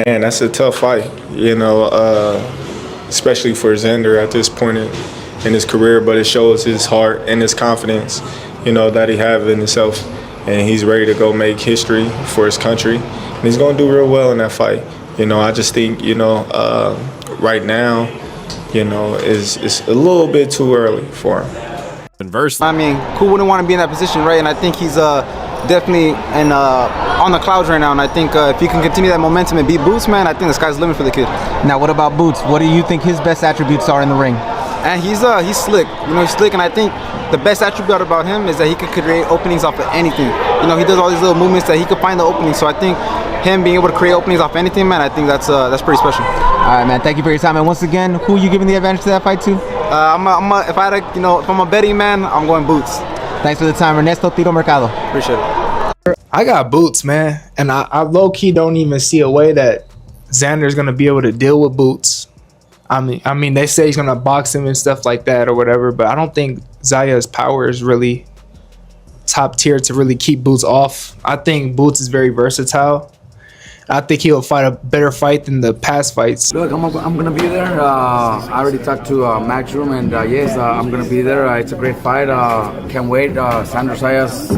Man, that's a tough fight, especially for Xander at this point in his career. But it shows his heart and his confidence, that he have in himself, and he's ready to go make history for his country. And he's going to do real well in that fight. I just think, right now, it's a little bit too early for him. I mean, who wouldn't want to be in that position, right? And I think he's definitely on the clouds right now. And I think if he can continue that momentum and beat Boots, man, I think the sky's the limit for the kid. Now, what about Boots? What do you think his best attributes are in the ring? And he's slick. He's slick, and I think the best attribute about him is that he could create openings off of anything. He does all these little movements that he could find the opening. So I think him being able to create openings off anything, man, I think that's pretty special. All right, man. Thank you for your time. And once again, who are you giving the advantage to that fight to? If I'm a betting man, I'm going Boots. Thanks for the time, Ernesto Tiro Mercado. Appreciate it. I got Boots, man, and I low-key don't even see a way that Xander's gonna be able to deal with Boots. I mean, they say he's gonna box him and stuff like that or whatever, but I don't think Zayas' power is really top tier to really keep Boots off. I think Boots is very versatile. I think he'll fight a better fight than the past fights. Look, I'm gonna be there. I already talked to Maxroom, and yes, I'm gonna be there. It's a great fight. Can't wait. Xander Zayas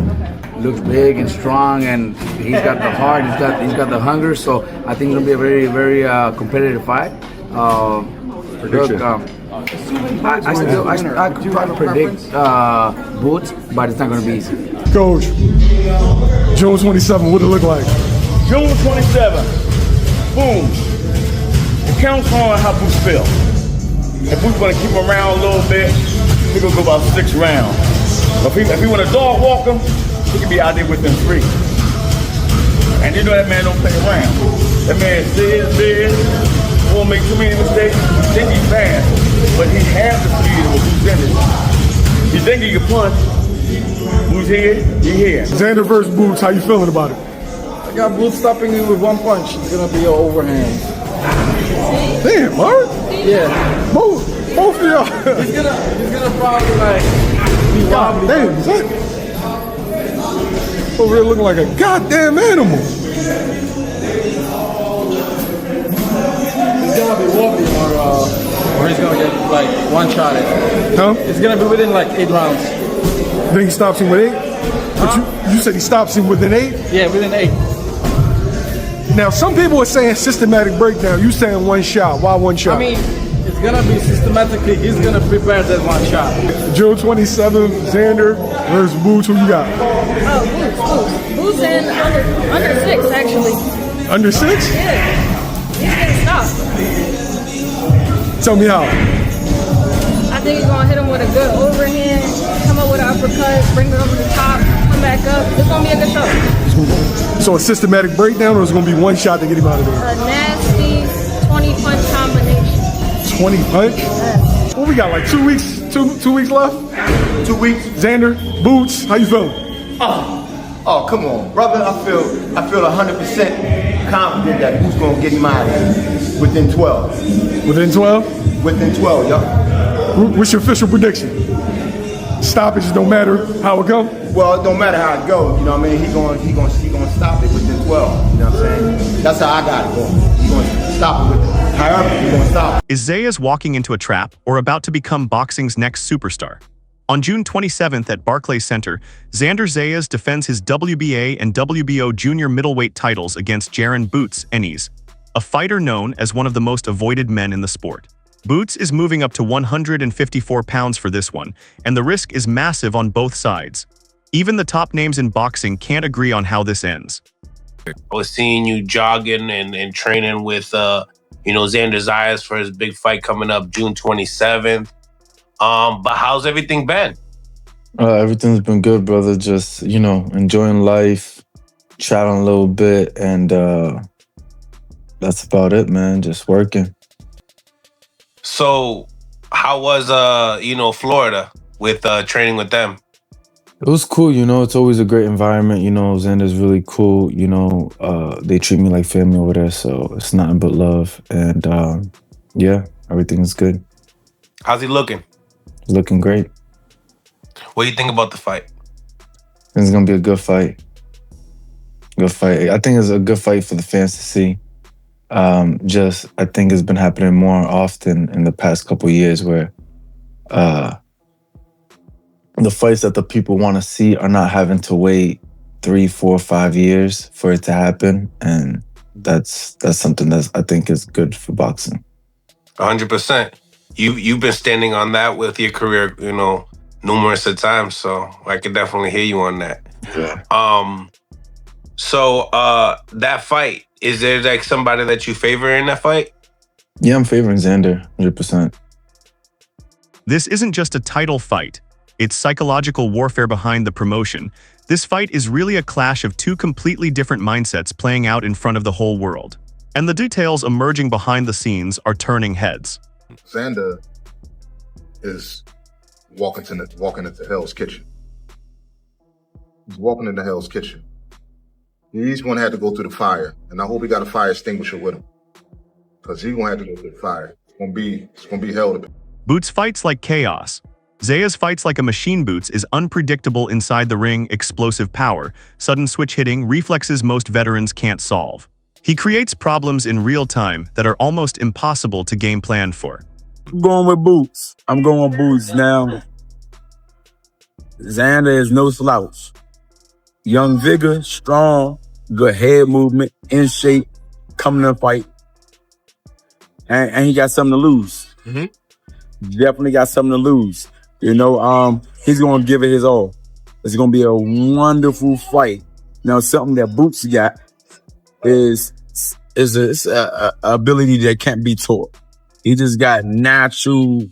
looks big and strong, and he's got the heart. He's got the hunger. So I think it's gonna be a very, very competitive fight. Look, I could probably predict Boots, but it's not gonna be easy. Coach, June 27, what it look like? June 27th, boom. It counts on how Boots feel. If Boots want to keep him around a little bit, he gonna go about 6 rounds. But if he want to dog walk him, he can be out there within 3. And that man don't play around. That man says big, won't make too many mistakes. He think he's fast, but he has the speed of a Boots in it. You think he can punch? Boots here, he here. Xander versus Boots, how you feeling about it? I got Boots stopping you with one punch. It's gonna be an overhand. Damn, Mark. Yeah. Both of y'all. He's gonna probably like be wobbly. Damn, is that over here looking like a goddamn animal? He's gonna be wobbly or he's gonna get like one shot at. Huh? It's gonna be within like 8 rounds. Then he stops him with 8? But you said he stops him within 8? Yeah, within 8. Now, some people are saying systematic breakdown. You saying one shot. Why one shot? I mean, it's gonna be systematically. He's gonna prepare that one shot. June 27th, Xander versus Boots. Who you got? Boots. Boots in under 6, actually. Under 6? Yeah. He's getting stopped. Tell me how. I think he's gonna hit him with a good overhand, come up with an uppercut, bring it over the top, come back up. It's gonna be a good show. So a systematic breakdown, or is it gonna be one shot to get him out of there? A nasty 20-punch combination. 20 punch? Yeah. What we got? Like 2 weeks? Two weeks left? 2 weeks. Xander, Boots, how you feeling? Oh, come on, brother. I feel 100% confident that Boots gonna get him out of here within 12. Within 12? Within 12, y'all. What's your official prediction? Stoppage don't matter how it go? Well, it don't matter how it goes. You know what I mean? He gonna stop it within 12. You know what I'm saying? That's how I got it going. He gonna stop it with. However, he gonna stop it. Is Zayas walking into a trap or about to become boxing's next superstar? On June 27th at Barclays Center, Xander Zayas defends his WBA and WBO junior middleweight titles against Jaron "Boots" Ennis, a fighter known as one of the most avoided men in the sport. Boots is moving up to 154 pounds for this one, and the risk is massive on both sides. Even the top names in boxing can't agree on how this ends. I was seeing you jogging and training with, Xander Zayas for his big fight coming up June 27th. But how's everything been? Everything's been good, brother. Just, enjoying life, traveling a little bit, and that's about it, man. Just working. So how was, Florida with training with them? It was cool, it's always a great environment, Xander's really cool, they treat me like family over there, so it's nothing but love. And yeah, everything's good. How's he looking? Looking great. What do you think about the fight? It's gonna be a good fight. Good fight. I think it's a good fight for the fans to see. Just I think it's been happening more often in the past couple of years where the fights that the people want to see are not having to wait 3, 4, 5 years for it to happen, and that's something that I think is good for boxing. 100%. You've been standing on that with your career, numerous of times. So I can definitely hear you on that. Yeah. So that fight, is there like somebody that you favor in that fight? Yeah, I'm favoring Xander, 100%. This isn't just a title fight. It's psychological warfare behind the promotion. This fight is really a clash of two completely different mindsets playing out in front of the whole world. And the details emerging behind the scenes are turning heads. Xander is walking into Hell's Kitchen. He's walking into Hell's Kitchen. He's going to have to go through the fire, and I hope he got a fire extinguisher with him, because he's going to have to go through the fire. It's going to be hell to. Boots fights like chaos. Zayas fights like a machine. Boots is unpredictable inside the ring, explosive power, sudden switch hitting, reflexes most veterans can't solve. He creates problems in real time that are almost impossible to game plan for. I'm going with Boots. I'm going with Boots now. Xander is no slouch. Young vigor, strong, good head movement, in shape, coming to fight. And he got something to lose. Definitely got something to lose. He's going to give it his all. It's going to be a wonderful fight. Now, something that Boots got is a ability that can't be taught. He just got natural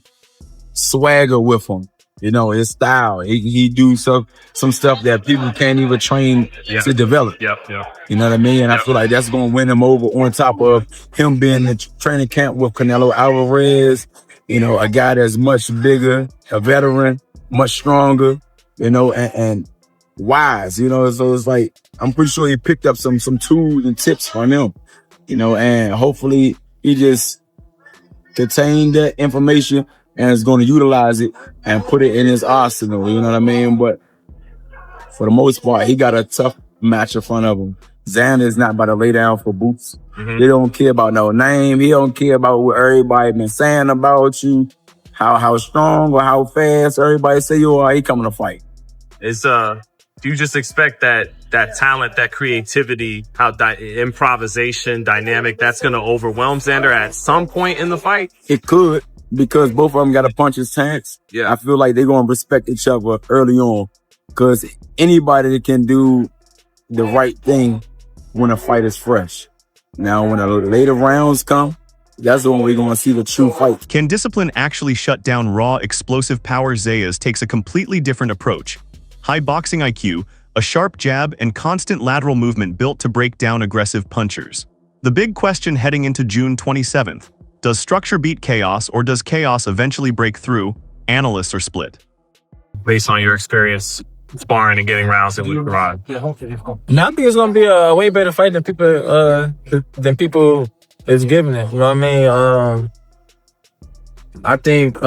swagger with him. His style. He do some stuff that people can't even train to develop. Yep. You know what I mean? And I feel like that's going to win him over, on top of him being in the training camp with Canelo Alvarez. A guy that's much bigger, a veteran, much stronger, and wise, so it's like, I'm pretty sure he picked up some tools and tips from him, and hopefully he just contained that information and is going to utilize it and put it in his arsenal, you know what I mean? But for the most part, he got a tough match in front of him. Xander is not about to lay down for Boots. They don't care about no name. He don't care about what everybody been saying about you, how strong or how fast everybody say you are. He coming to fight. It's do you just expect that talent, that creativity, how improvisation, dynamic, that's going to overwhelm Xander at some point in the fight? It could, because both of them got a puncher's chance. Yeah. I feel like they're going to respect each other early on, because anybody that can do the right thing when a fight is fresh. Now, when the later rounds come, that's when we're going to see the true fight. Can discipline actually shut down raw, explosive power? Zayas takes a completely different approach. High boxing IQ, a sharp jab, and constant lateral movement built to break down aggressive punchers. The big question heading into June 27th, does structure beat chaos, or does chaos eventually break through? Analysts are split. Based on your experience sparring and getting rounds in with Rod. Now, I think it's gonna be a way better fight than people is giving it. You know what I mean? I think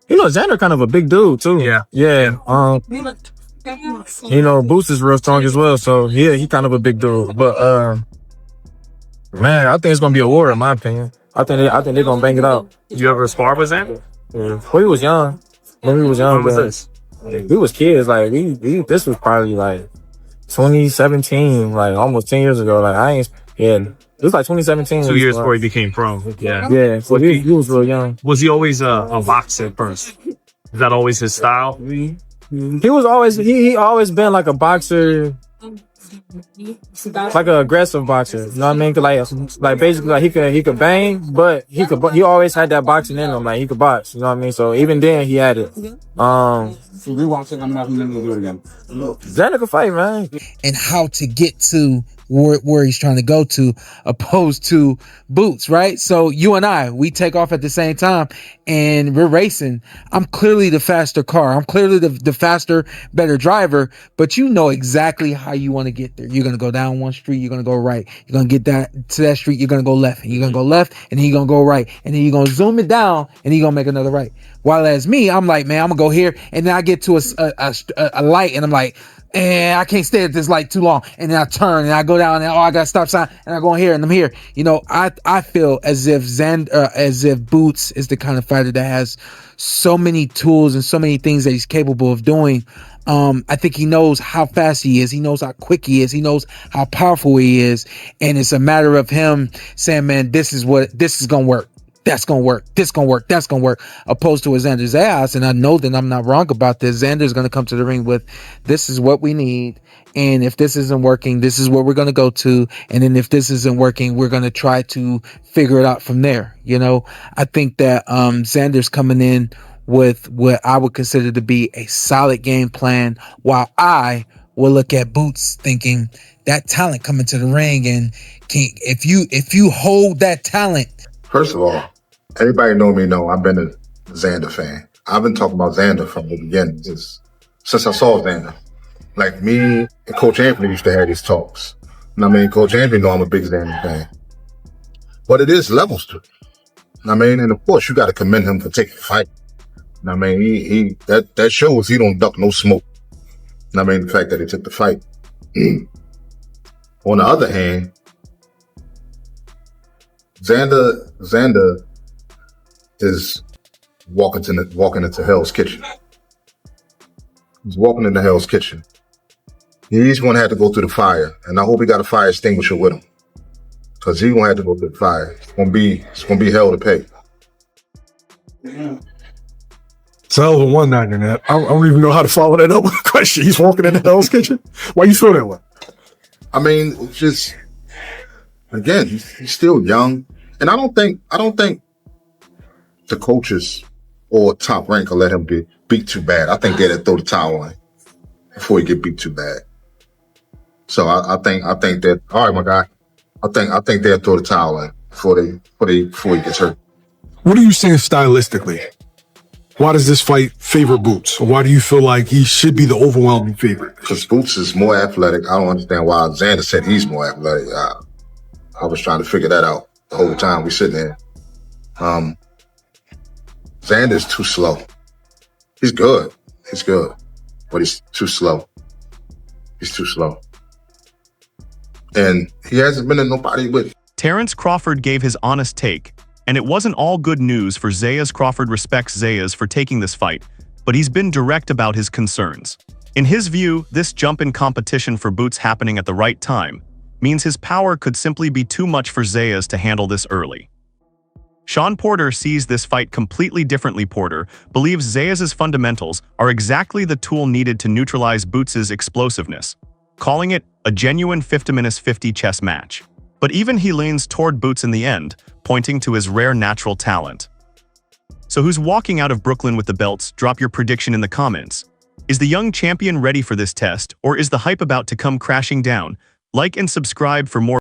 Xander kind of a big dude too. Yeah. Boots is real strong as well, so yeah, he kind of a big dude. But man, I think it's gonna be a war in my opinion. I think they're gonna bang it out. You ever sparred with Xander? Yeah. When he was young. When we was kids, like this was probably like 2017, like almost 10 years ago. Like it was like 2017. 2 years before he became pro. Yeah. So he was real young. Was he always a boxer first? Is that always his style? He was always he always been like a boxer. Like an aggressive boxer, you know what I mean? Like basically, like he could bang, but he always had that boxing in him. Like he could box, you know what I mean? So even then, he had it. Xander could fight, man. And how to get to where he's trying to go to, opposed to Boots, right? So you and I, we take off at the same time and we're racing. I'm clearly the faster car. I'm clearly the faster, better driver, but you know exactly how you want to get there. You're going to go down one street. You're going to go right. You're going to get to that street. You're going to go left, and you're going to go left, and then you're going to go right, and then you're going to zoom it down, and then you're going to make another right. While as me, I'm like, man, I'm going to go here, and then I get to a light, and I'm like, and I can't stay at this light too long, and then I turn and I go down and I got a stop sign and I go in here and I'm here. You know, I feel as if Boots is the kind of fighter that has so many tools and so many things that he's capable of doing. I think he knows how fast he is. He knows how quick he is. He knows how powerful he is. And it's a matter of him saying, man, this is going to work. That's going to work. This going to work. That's going to work. Opposed to a Xander Zayas. And I know that I'm not wrong about this. Xander's going to come to the ring with, this is what we need. And if this isn't working, this is where we're going to go to. And then if this isn't working, we're going to try to figure it out from there. You know, I think that Xander's coming in with what I would consider to be a solid game plan, while I will look at Boots thinking that talent coming to the ring, and if you hold that talent. First of all, everybody know me know I've been a Xander fan. I've been talking about Xander from the beginning, since I saw Xander. Like me and Coach Anthony used to have these talks. And I mean, Coach Anthony know I'm a big Xander fan. But it is levels to it. I mean, and of course you got to commend him for taking the fight. I mean, that shows he don't duck no smoke. I mean, the fact that he took the fight. On the other hand, Xander is walking into Hell's Kitchen. He's walking into Hell's Kitchen. He's gonna have to go through the fire, and I hope he got a fire extinguisher with him, because he's gonna have to go through the fire. It's gonna be hell to pay. It's a hell of a one-niner, man. I don't even know how to follow that up with a question. He's walking into Hell's Kitchen. Why you feel that way? I mean, it's just, again, he's still young, and I don't think the coaches or top rank will let him get beat too bad. I think they'd throw the towel in before he get beat too bad. So I think that, all right, my guy. I think they'll throw the towel in before he gets hurt. What are you saying stylistically? Why does this fight favor Boots? Or why do you feel like he should be the overwhelming favorite? Because Boots is more athletic. I don't understand why Xander said he's more athletic. I was trying to figure that out the whole time we sitting there. Xander's too slow. He's good, but he's too slow. He's too slow. And he hasn't been in nobody with. Terrence Crawford gave his honest take, and it wasn't all good news for Zayas. Crawford respects Zayas for taking this fight, but he's been direct about his concerns. In his view, this jump in competition for Boots happening at the right time means his power could simply be too much for Zayas to handle this early. Sean Porter sees this fight completely differently. Porter believes Zayas' fundamentals are exactly the tool needed to neutralize Boots' explosiveness, calling it a genuine 50-50 chess match. But even he leans toward Boots in the end, pointing to his rare natural talent. So who's walking out of Brooklyn with the belts? Drop your prediction in the comments. Is the young champion ready for this test, or is the hype about to come crashing down? Like and subscribe for more.